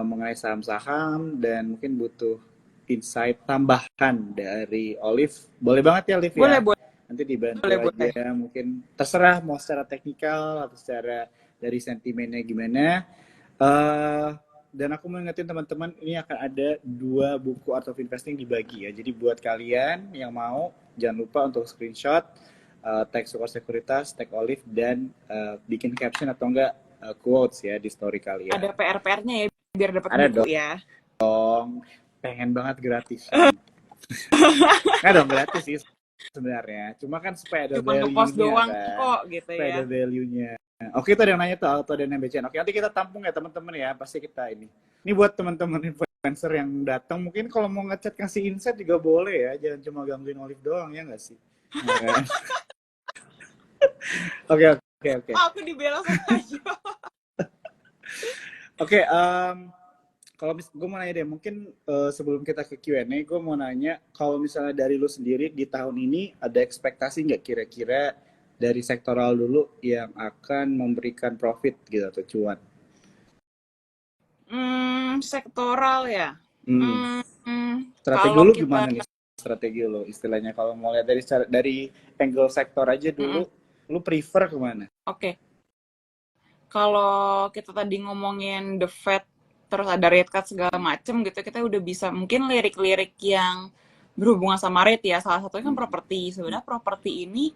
mengenai saham-saham dan mungkin butuh insight tambahan dari Olive. Boleh banget ya, Olive ya. Boleh, boleh, Nanti dibantu boleh. aja, mungkin terserah mau secara teknikal atau secara dari sentimennya gimana. Eh, dan aku mau ingetin teman-teman, ini akan ada 2 buku Art of Investing dibagi ya. Jadi buat kalian yang mau, jangan lupa untuk screenshot, tag Sukor Sekuritas, tag Olive, dan bikin caption atau enggak quotes ya di story kalian. Ada PR-PR-nya ya, biar dapat Ada buku ya. dong, pengen banget gratisan. Nggak dong gratis sih, sebenarnya. Cuma kan supaya ada Cuma ngepost value-nya doang kan. kok gitu Supaya ya. ada value-nya. Oke, itu ada yang nanya tuh auto dan BCN. Oke, nanti kita tampung ya teman-teman ya. Pasti kita ini. Ini buat teman-teman influencer yang datang, mungkin kalau mau ngechat kasih insight juga boleh ya. Jangan cuma gangguin Olive doang ya nggak sih? Ya kan? Oke, oke, oke. Aku dibela sama aja. Oke, kalau gue mau nanya deh, mungkin sebelum kita ke Q&A, gue mau nanya kalau misalnya dari lu sendiri di tahun ini ada ekspektasi nggak kira-kira dari sektoral dulu yang akan memberikan profit gitu atau cuan? Sektoral ya. Hmm. Strategi Kalau lu kita gimana nih? Strategi lu istilahnya kalau mau lihat dari angle sektor aja dulu, lu prefer kemana? Oke. Kalau kita tadi ngomongin The Fed, terus ada rate cut segala macem gitu, kita udah bisa mungkin lirik-lirik yang berhubungan sama rate ya. Salah satunya kan properti. Sebenarnya properti ini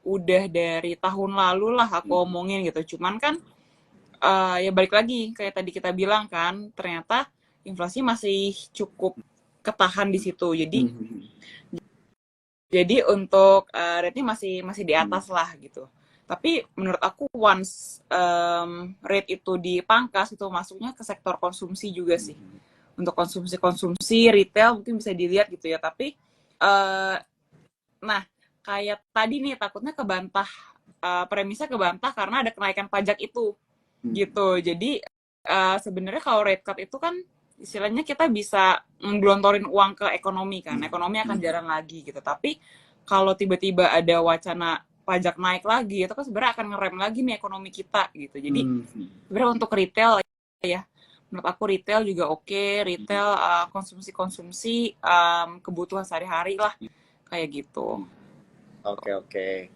udah dari tahun lalu lah aku omongin gitu. Cuman kan ya balik lagi kayak tadi kita bilang kan, ternyata inflasi masih cukup ketahan di situ. Jadi untuk rate-nya masih di atas lah gitu. Tapi menurut aku once rate itu dipangkas itu masuknya ke sektor konsumsi juga sih. Untuk konsumsi retail mungkin bisa dilihat gitu ya. Tapi nah kayak tadi nih takutnya kebantah, premisnya kebantah karena ada kenaikan pajak itu gitu. Jadi sebenarnya kalau rate cut itu kan istilahnya kita bisa menggelontorin uang ke ekonomi kan, ekonomi akan jalan lagi gitu. Tapi kalau tiba-tiba ada wacana pajak naik lagi, itu kan sebenarnya akan ngerem lagi nih ekonomi kita gitu. Jadi sebenarnya untuk retail ya, menurut aku retail juga oke, retail konsumsi kebutuhan sehari-hari lah kayak gitu. Oke.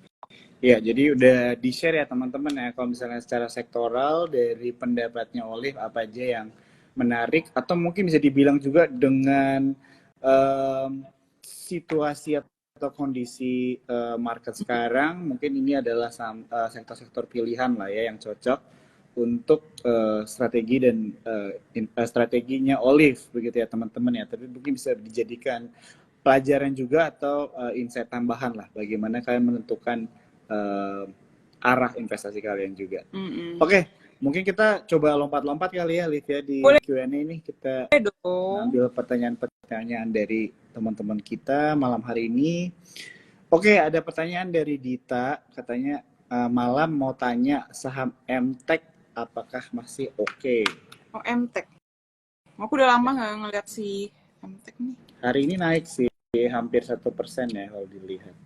Ya, jadi udah di-share ya teman-teman ya, kalau misalnya secara sektoral dari pendapatnya Olive apa aja yang menarik, atau mungkin bisa dibilang juga dengan situasi atau kondisi market sekarang, mungkin ini adalah sektor-sektor pilihan lah ya yang cocok untuk strategi dan strateginya Olive begitu ya teman-teman ya, tapi mungkin bisa dijadikan pelajaran juga atau insight tambahan lah bagaimana kalian menentukan arah investasi kalian juga. Oke, mungkin kita coba lompat-lompat kali ya, Liv ya, di Q&A ini kita ambil pertanyaan-pertanyaan dari teman-teman kita malam hari ini. Oke, ada pertanyaan dari Dita, katanya malam mau tanya saham MTech apakah masih oke? Oh, MTech. Aku udah lama nggak ngeliat si MTech nih. Hari ini naik sih, hampir 1% ya kalau dilihat.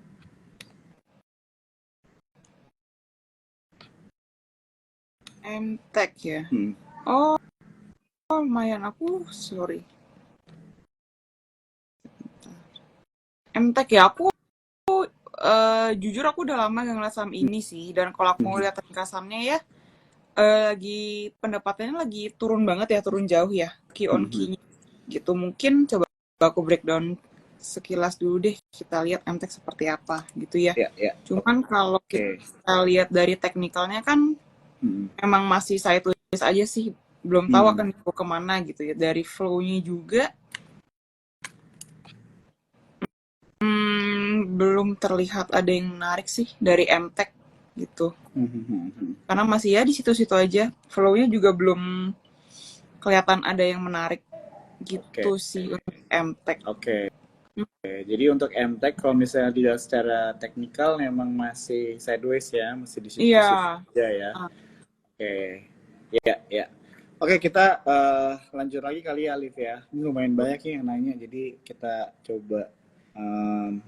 MTech ya. Oh, lumayan aku sorry. MTech ya, aku jujur aku udah lama gak ngeliat saham ini sih. Dan kalau aku ngeliat teknik sahamnya ya, lagi pendapatannya lagi turun banget ya, turun jauh ya, Q on Q-nya gitu. Mungkin coba aku breakdown sekilas dulu deh, kita lihat MTech seperti apa gitu ya. Cuman kalau kita lihat dari teknikalnya kan emang masih saya tulis aja sih, belum tahu akan dibawa kemana gitu ya. Dari flow-nya juga belum terlihat ada yang menarik sih dari MTech gitu. Karena masih ya di situ-situ aja. Flow-nya juga belum kelihatan ada yang menarik gitu sih untuk MTech. Oke. Jadi untuk MTech kalau misalnya dilihat secara teknikal memang masih sideways ya, masih di situ aja ya. Ya. Oke, kita lanjut lagi kali ya, Liv ya. Ini lumayan banyak yang nanya, jadi kita coba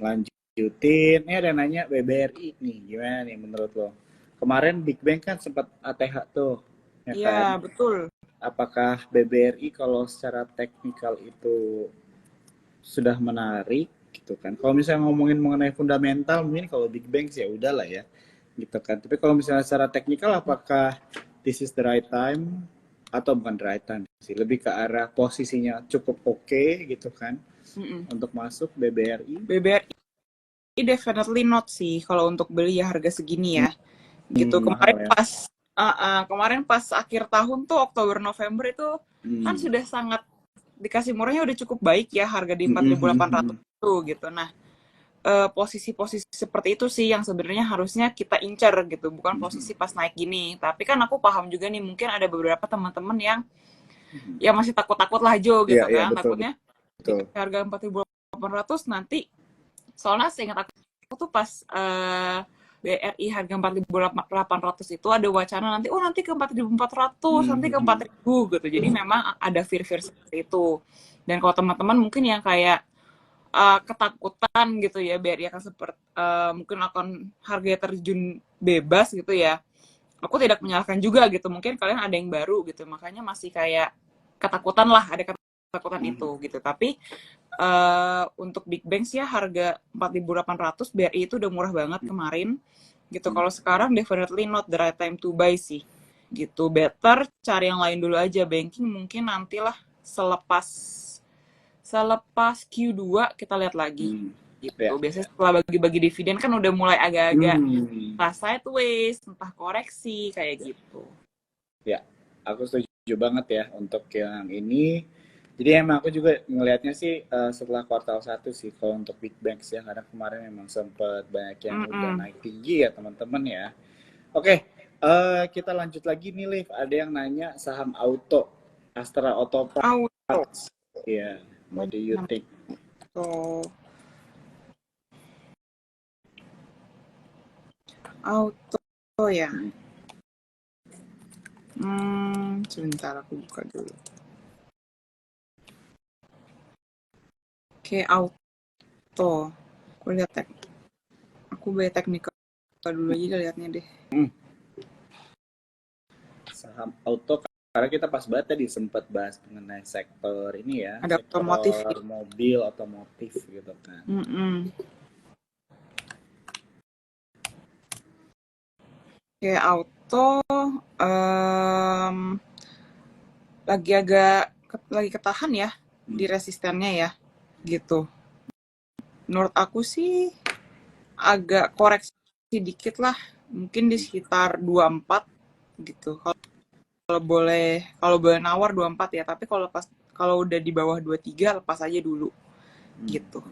lanjutin. Ini ada yang nanya BBRI nih, gimana nih menurut lo? Kemarin Big Bang kan sempat ATH tuh, ya kan? Iya, betul. Apakah BBRI kalau secara teknikal itu sudah menarik gitu kan? Kalau misalnya ngomongin mengenai fundamental, mungkin kalau Big Bang sih ya udahlah ya, gitu kan. Tapi kalau misalnya secara teknikal, apakah this is the right time atau bukan the right time sih? Lebih ke arah posisinya cukup oke gitu kan untuk masuk BBRI? BBRI definitely not sih kalau untuk beli ya harga segini ya. Gitu kemarin ya. Kemarin pas akhir tahun tuh Oktober November itu kan sudah sangat dikasih murahnya udah cukup baik ya, harga di 4.800 tuh gitu. Nah, posisi-posisi seperti itu sih yang sebenarnya harusnya kita incer gitu, bukan posisi pas naik gini. Tapi kan aku paham juga nih, mungkin ada beberapa teman-teman yang ya masih takut-takut lah Jo gitu Iya, kan, betul, takutnya di betul. harga 4.800 nanti, soalnya seingat aku tuh pas BRI harga 4.800 itu ada wacana nanti nanti ke 4.400, nanti ke 4.000 gitu. Jadi memang ada fear-fear seperti itu. Dan kalau teman-teman mungkin yang kayak ketakutan gitu ya, BRI akan seperti mungkin akan harganya terjun bebas gitu ya. Aku tidak menyalahkan juga gitu. Mungkin kalian ada yang baru gitu, makanya masih kayak ketakutan lah, ada ketakutan itu gitu. Tapi untuk Big Banks ya harga 4.800 BRI itu udah murah banget kemarin gitu. Kalau sekarang definitely not the right time to buy sih gitu. Better cari yang lain dulu aja. Banking mungkin nantilah selepas Q2 kita lihat lagi gitu. Biasanya setelah bagi-bagi dividen kan udah mulai agak-agak entah sideways, entah koreksi kayak gitu. Ya, aku setuju banget ya untuk yang ini. Jadi emang aku juga ngelihatnya sih setelah kuartal 1 sih kalau untuk big banks ya, karena kemarin memang sempat banyak yang udah naik tinggi ya teman-teman ya. Oke, kita lanjut lagi nih Liv. Ada yang nanya saham auto, Astra Auto Parts. Ya, what do you think? Auto ya. Sebentar aku buka dulu. Oke, auto. Aku lihat aku bayar teknikal dulu aja lihatnya deh. Saham auto, karena kita pas banget tadi sempat bahas mengenai sektor ini ya, ada sektor otomotif, mobil, otomotif gitu kan. Oke, auto lagi ketahan ya di resistennya ya gitu. Menurut aku sih agak koreksi dikit lah, mungkin di sekitar 24 gitu. Kalau boleh nawar 24 ya, tapi kalau udah di bawah 23 lepas aja dulu gitu.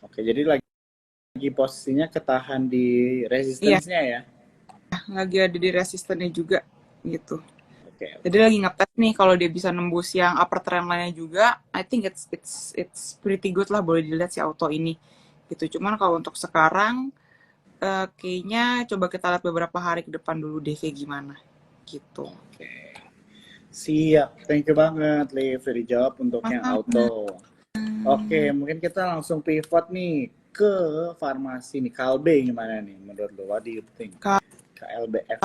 Oke, jadi lagi posisinya ketahan di resistensinya ya. Lagi ada di resistennya juga gitu. Okay. Jadi lagi ngetes nih kalau dia bisa nembus yang upper trend line-nya juga, I think it's pretty good lah, boleh dilihat si auto ini gitu. Cuman kalau untuk sekarang kayaknya coba kita lihat beberapa hari ke depan dulu deh kayak gimana gitu. Oke. Siap, thank you banget Liv udah dijawab untuk yang auto. Oke, mungkin kita langsung pivot nih ke farmasi nih. Kalbe gimana nih menurut lo? What do you think? KLBF.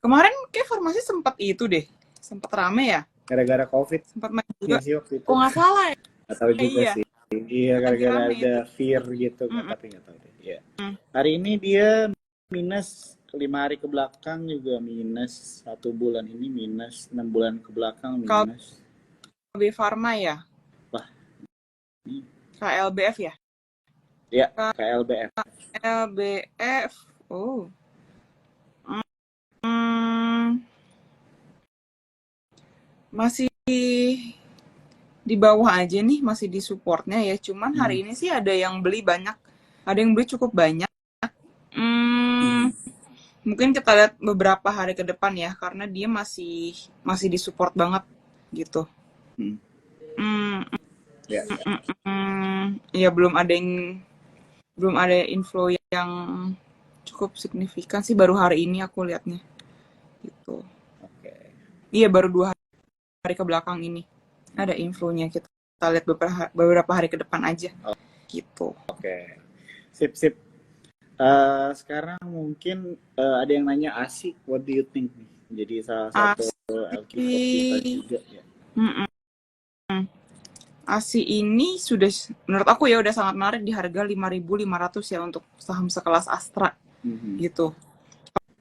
Kemarin kayak farmasi sempat itu deh, sempat rame ya. Gara-gara COVID. Sempat main juga. Sih waktu itu. Oh nggak salah ya. Nggak tahu juga sih. Iya, gara-gara ada fear gitu, tapi nggak tahu deh. Ya. Hari ini dia minus 5 hari ke belakang juga minus, 1 bulan ini minus, 6 bulan ke belakang minus. KLB Pharma ya? Wah. KLBF ya? Ya, KLBF. KLBF. Oh. Masih di bawah aja nih, masih di supportnya ya. Cuman hari ini sih ada yang beli banyak, ada yang beli cukup banyak. Mungkin kita lihat beberapa hari ke depan ya, karena dia masih di support banget gitu. Ya belum ada inflow yang cukup signifikan sih, baru hari ini aku lihatnya gitu. Iya, baru 2 hari ke belakang ini ada infonya. Kita lihat beberapa hari ke depan aja gitu. Oke. Sip. Sekarang mungkin ada yang nanya ASI, what do you think? Jadi salah satu LQ40 juga ya. ASI ini sudah, menurut aku ya udah sangat menarik di harga 5.500 ya untuk saham sekelas Astra gitu.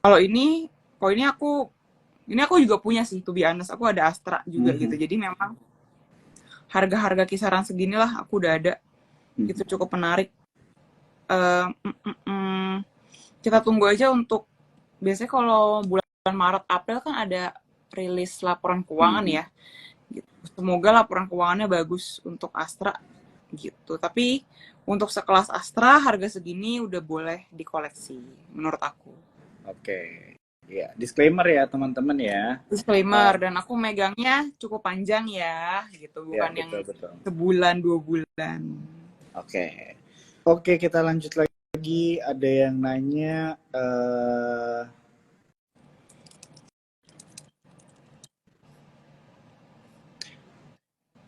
Kalau ini aku juga punya sih, to be honest, aku ada Astra juga gitu. Jadi memang harga-harga kisaran seginilah aku udah ada. Itu cukup menarik. Kita tunggu aja untuk, biasanya kalau bulan Maret April kan ada rilis laporan keuangan ya. Gitu. Semoga laporan keuangannya bagus untuk Astra gitu. Tapi untuk sekelas Astra harga segini udah boleh dikoleksi menurut aku. Oke. Ya, disclaimer ya teman-teman ya. Disclaimer, dan aku megangnya cukup panjang ya, gitu, Ya, bukan yang betul betul. sebulan 2 bulan. Oke. Oke, kita lanjut lagi. Ada yang nanya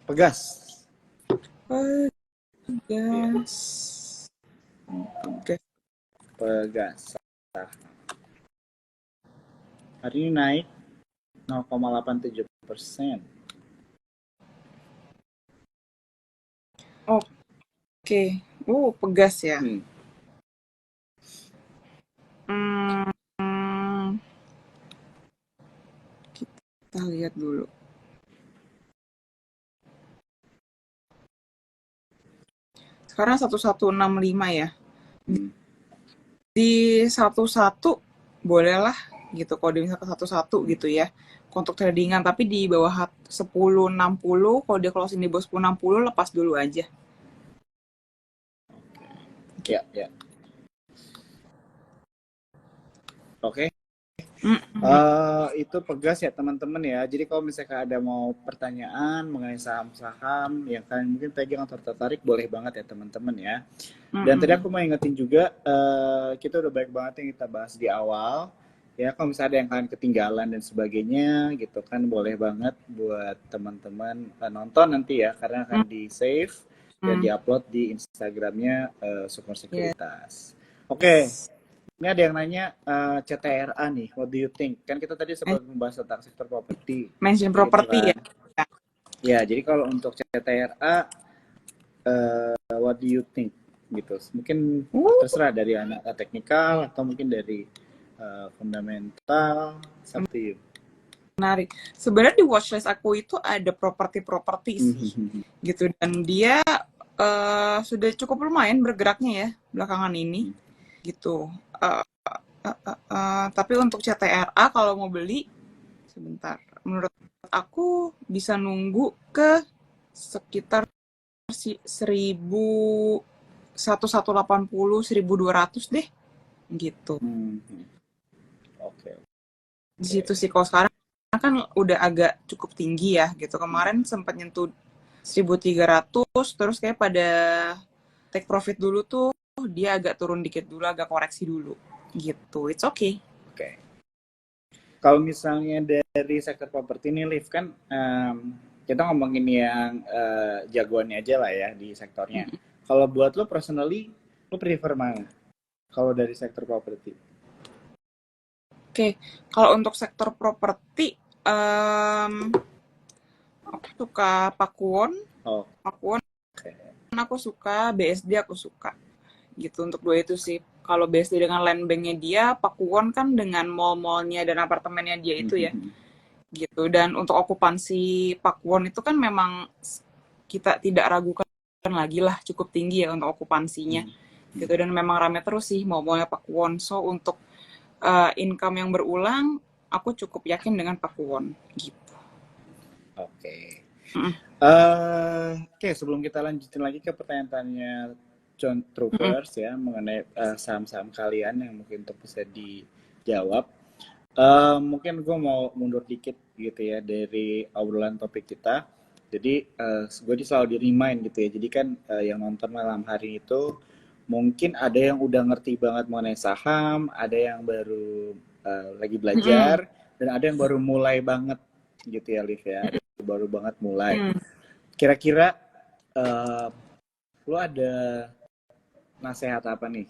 Pegas. Iya, Pegas. Pegas. Pegas. Hari ini naik 0,87%. Oke. Pegas ya. Hmm. Kita lihat dulu. Sekarang 1165 ya. Di 11 bolehlah gitu, kalau di misalkan 11 gitu ya untuk tradingan, tapi di bawah 1060, kalau dia closing di bawah 1060 lepas dulu aja. Ya, ya. Oke. Itu Pegas ya teman-teman ya. Jadi kalau misalkan ada mau pertanyaan mengenai saham-saham yang kalian mungkin pegang atau tertarik, boleh banget ya teman-teman ya. Dan tadi aku mau ingetin juga, kita udah baik banget yang kita bahas di awal. Ya, kalau misalnya ada yang kalian ketinggalan dan sebagainya gitu kan, boleh banget buat teman-teman nonton nanti ya, karena akan di save dan diupload di Instagramnya Sukor Sekuritas. Oke. Ini ada yang nanya CTRA nih, what do you think? Kan kita tadi sempat membahas tentang sektor properti. Mention properti gitu kan. Ya, jadi kalau untuk CTRA, what do you think? Gitu. Mungkin terserah dari anak teknikal atau mungkin dari fundamental, up to you. Menarik. Sebenarnya di watchlist aku itu ada properti sih, gitu, dan dia sudah cukup lumayan bergeraknya ya belakangan ini, gitu. Tapi untuk CTRA kalau mau beli, sebentar, menurut aku bisa nunggu ke sekitar 1180, 1200 deh, gitu. Oke. Di situ sih. Kalau sekarang kan udah agak cukup tinggi ya, gitu. Kemarin sempat nyentuh 1300, terus kayak pada take profit dulu tuh dia agak turun dikit dulu, agak koreksi dulu, gitu. It's okay. Oke. Kalau misalnya dari sektor properti ini, Liv, kan kita ngomongin yang jagoannya aja lah ya di sektornya. Kalau buat lo personally, lo prefer mana? Kalau dari sektor properti? Oke, kalau untuk sektor properti, aku suka Pakuwon. Pakuwon, aku suka BSD, aku suka. Gitu, untuk dua itu sih. Kalau BSD dengan land bank-nya dia, Pakuwon kan dengan mall-mallnya dan apartemennya dia itu ya. Gitu. Dan untuk okupansi Pakuwon itu kan memang kita tidak ragukan lagi lah, cukup tinggi ya untuk okupansinya. Gitu, dan memang rame terus sih mall-mallnya Pakuwon. So untuk income yang berulang, aku cukup yakin dengan Pakuwon gitu. Oke. Oke, sebelum kita lanjutin lagi ke pertanyaannya John Troopers ya mengenai saham-saham kalian yang mungkin untuk bisa dijawab, mungkin gue mau mundur dikit gitu ya dari obrolan topik kita. Jadi gue selalu di-remind gitu ya. Jadi kan yang nonton malam hari itu mungkin ada yang udah ngerti banget mengenai saham, ada yang baru lagi belajar, dan ada yang baru mulai banget gitu ya, Liv ya. Baru banget mulai. Kira-kira lo ada nasihat apa nih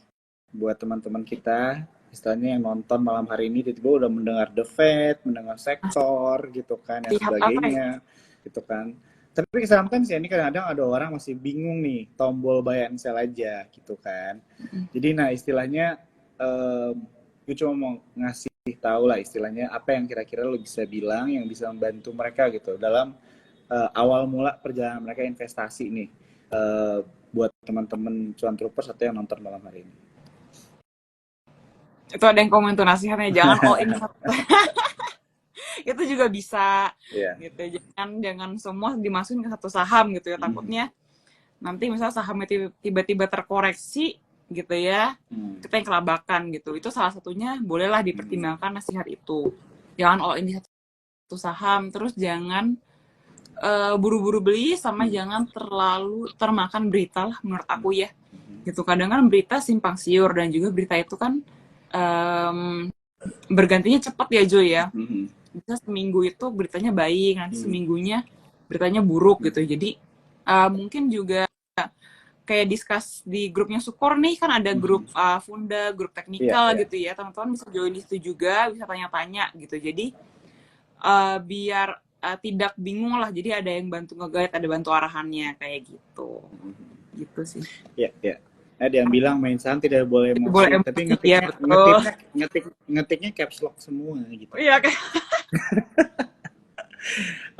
buat teman-teman kita, istilahnya yang nonton malam hari ini tiba-tiba udah mendengar The Fed, mendengar sektor gitu kan, dan sebagainya gitu kan. Tapi sometimes ya ini kadang-kadang ada orang masih bingung nih tombol buy and sell aja gitu kan. Jadi nah istilahnya gue cuma mau ngasih tahu lah istilahnya apa yang kira-kira lo bisa bilang yang bisa membantu mereka gitu dalam awal mula perjalanan mereka investasi nih buat teman-teman cuan troopers atau yang nonton malam hari ini. Itu ada yang komen tuh nasihatnya, jangan all in. Itu juga bisa gitu, jangan semua dimasukin ke satu saham gitu ya, takutnya nanti misalnya sahamnya tiba-tiba terkoreksi gitu ya, kita yang kelabakan gitu. Itu salah satunya bolehlah dipertimbangkan nasihat itu. Jangan all in di satu saham, terus jangan buru-buru beli, sama jangan terlalu termakan berita lah menurut aku ya. Gitu, kadang kan berita simpang siur, dan juga berita itu kan bergantinya cepat ya Jo ya. Bisa seminggu itu beritanya baik, nanti seminggunya beritanya buruk gitu. Jadi mungkin juga kayak discuss di grupnya Sukor nih, kan ada grup Funda, grup teknikal gitu ya. Teman-teman bisa join di situ juga, bisa tanya-tanya gitu. Jadi biar tidak bingung lah. Jadi ada yang bantu nge-guide, ada bantu arahannya kayak gitu. Gitu sih. Iya. Ada yang bilang main saham tidak boleh emosi, Boleh tapi emosi, ya, ngetiknya caps lock semua gitu. Iya kayak.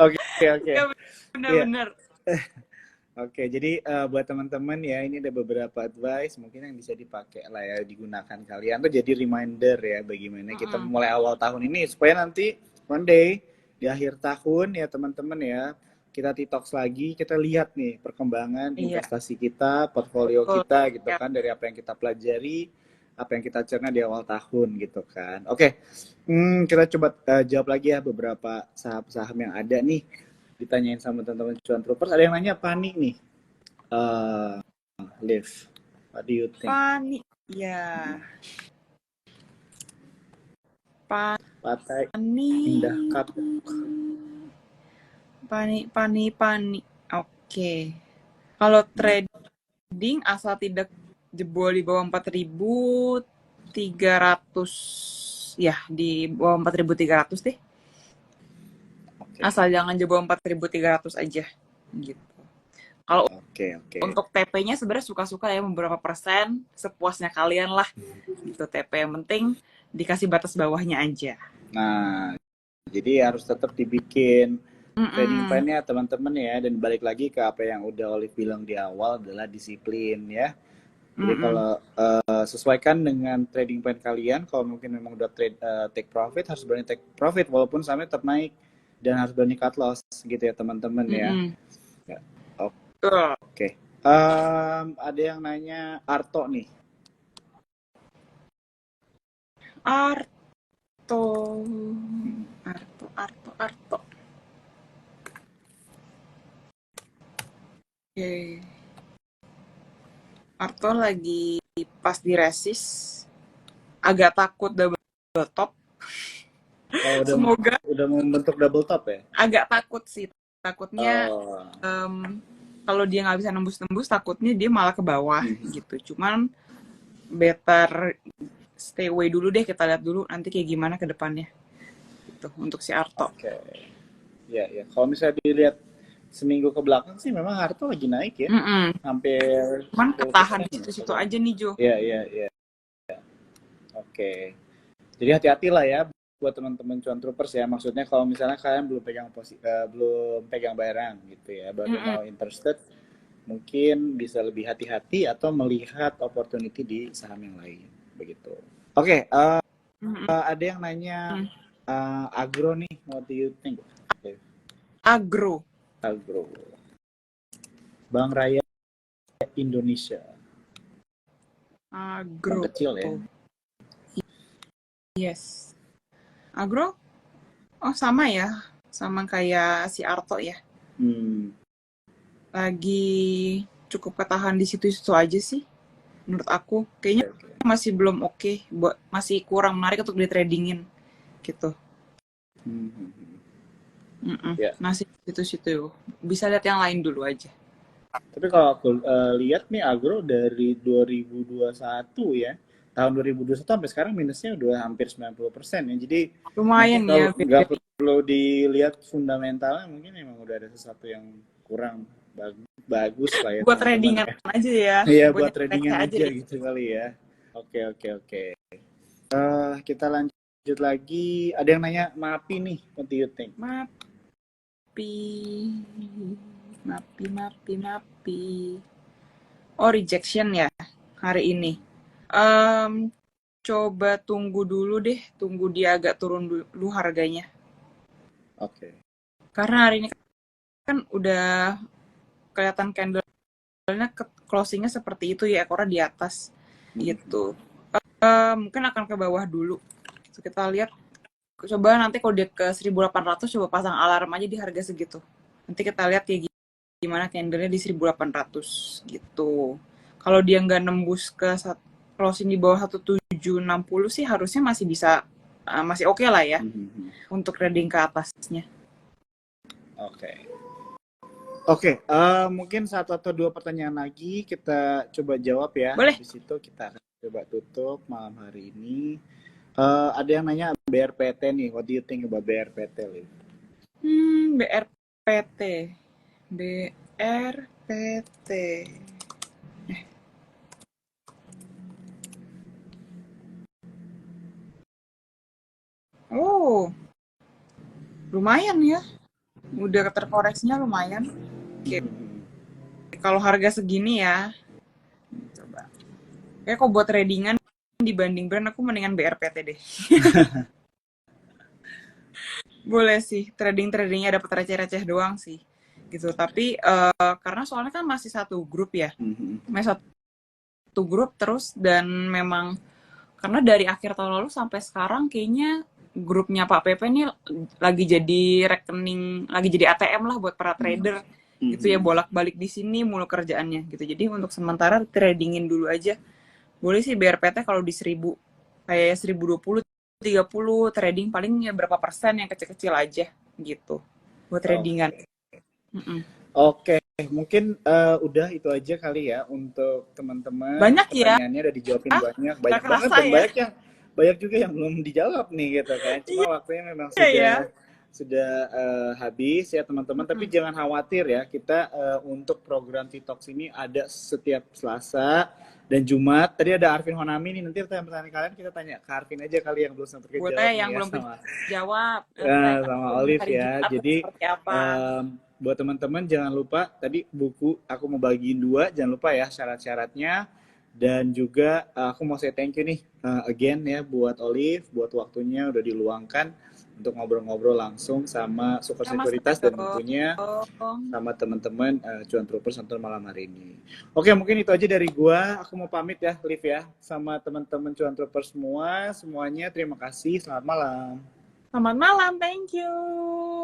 Oke. Iya benar-benar. Oke, jadi buat teman-teman ya, ini ada beberapa advice mungkin yang bisa dipakai lah ya, digunakan kalian tuh jadi reminder ya bagaimana kita mulai awal tahun ini supaya nanti one day di akhir tahun ya teman-teman ya, kita detox lagi, kita lihat nih perkembangan investasi kita, portfolio kita gitu kan, dari apa yang kita pelajari, apa yang kita cerna di awal tahun gitu kan. Oke, kita coba jawab lagi ya beberapa saham-saham yang ada nih, ditanyain sama teman-teman cuan troopers. Ada yang nanya panik nih, Liv, what do you think? Panik, ya. Partai Indah Kapuk. Panik. Oke. Kalau trading asal tidak jebol di bawah 4.300, ya di bawah 4.300 deh. Asal jangan jebol 4.300 aja gitu. Kalau untuk TP-nya sebenarnya suka-suka ya, beberapa persen sepuasnya kalian lah gitu. TP yang penting dikasih batas bawahnya aja. Nah, jadi harus tetap dibikin trading plan-nya teman-teman ya, dan balik lagi ke apa yang udah Olive bilang di awal adalah disiplin ya. Jadi kalau sesuaikan dengan trading plan kalian, kalau mungkin memang udah take profit, harus berani take profit walaupun sahamnya tetap naik, dan harus berani cut loss gitu ya teman-teman ya. Oke. Ada yang nanya Arto nih. Arto. Oke. Arto lagi pas di resist, agak takut double top. Semoga udah membentuk double top ya. Agak takut sih, takutnya kalau dia nggak bisa nembus, takutnya dia malah ke bawah gitu. Cuman better stay away dulu deh, kita lihat dulu nanti kayak gimana ke depannya. Gitu untuk si Arto. Oke. Ya. Kalau misalnya dilihat seminggu ke belakang sih memang Arto lagi naik ya. Hampir. Cuman ketahan di situ-situ aja nih Jo. Iya. Oke. Jadi hati-hati lah ya buat teman-teman cuan troopers ya. Maksudnya kalau misalnya kalian belum pegang barang gitu ya, baru mau interested, mungkin bisa lebih hati-hati atau melihat opportunity di saham yang lain begitu. Oke. Ada yang nanya agro nih, what do you think? Agro. Bank Raya Indonesia. Agro. Bank kecil ya. Yes. Agro? Oh sama ya, sama kayak si Arto ya. Lagi cukup ketahan di situ-situ aja sih. Menurut aku, kayaknya masih belum oke, masih kurang menarik untuk ditradingin gitu. Masih situ-situ. Bisa lihat yang lain dulu aja. Tapi kalau aku lihat nih agro dari 2021 ya, tahun 2021 sampai sekarang minusnya udah hampir 90% ya. Jadi lumayan ya. Nggak perlu dilihat fundamentalnya, mungkin memang udah ada sesuatu yang kurang bagus lah ya. Buat tradingan aja ya. Iya, buat tradingan aja gitu kali ya. Oke. Kita lanjut lagi. Ada yang nanya MAPI nih, what do you think? MAPI. Oh, rejection ya hari ini. Coba tunggu dulu deh, tunggu dia agak turun dulu harganya. Oke. Karena hari ini kan udah kelihatan candle closingnya seperti itu ya, ekornya di atas gitu. Mungkin akan ke bawah dulu. So, kita lihat, coba nanti kalau dia ke 1800 coba pasang alarm aja di harga segitu. Nanti kita lihat ya gimana candlenya di 1800 gitu. Kalau dia nggak nembus ke closing di bawah 1760 sih harusnya masih bisa, masih oke lah ya untuk trading ke atasnya. Oke, mungkin satu atau dua pertanyaan lagi kita coba jawab ya. Boleh. Habis itu kita akan coba tutup malam hari ini. Ada yang nanya BRPT nih, what do you think about BRPT, Liv? BRPT. BRPT. Oh, lumayan ya. Udah terkoreksinya lumayan. Oke. Kalau harga segini ya, coba. Kayak kok buat tradingan dibanding brand, aku mendingan BRPT deh. Boleh sih, tradingnya dapat receh-receh doang sih. Gitu. Tapi karena soalnya kan masih satu grup ya. Masih satu grup terus, dan memang karena dari akhir tahun lalu sampai sekarang kayaknya grupnya Pak Pepe nih lagi jadi rekening, lagi jadi ATM lah buat para trader gitu ya, bolak-balik di sini mulu kerjaannya gitu. Jadi untuk sementara tradingin dulu aja. Boleh sih BRPT kalau di 1000, kayak 1020, 30 trading paling ya berapa persen yang kecil-kecil aja gitu buat tradingan. Oke, mungkin udah itu aja kali ya untuk teman-teman. Banyak ya. Pertanyaannya udah dijawabin banyak banget dan Ya. banyak juga yang belum dijawab nih gitu kan. Cuma waktunya memang sudah habis ya teman-teman. Tapi jangan khawatir ya, kita untuk program TikTok ini ada setiap Selasa dan Jumat. Tadi ada Arvin Honami nih, nanti pertanyaan kalian kita tanya ke Arvin aja kali yang belum sempat terjawab. Boleh, yang ya, belum jawab. Sama Olive ya. Jadi apa? Buat teman-teman jangan lupa, tadi buku aku mau bagiin 2, jangan lupa ya syarat-syaratnya. Dan juga aku mau say thank you nih again ya buat Olive, buat waktunya udah diluangkan untuk ngobrol-ngobrol langsung sama Sukor Sekuritas dan tentunya sama teman-teman Cuan Troopers nonton malam hari ini. Oke, mungkin itu aja dari gua. Aku mau pamit ya, Liv ya, sama teman-teman Cuan Troopers semuanya. Terima kasih. Selamat malam. Selamat malam, thank you.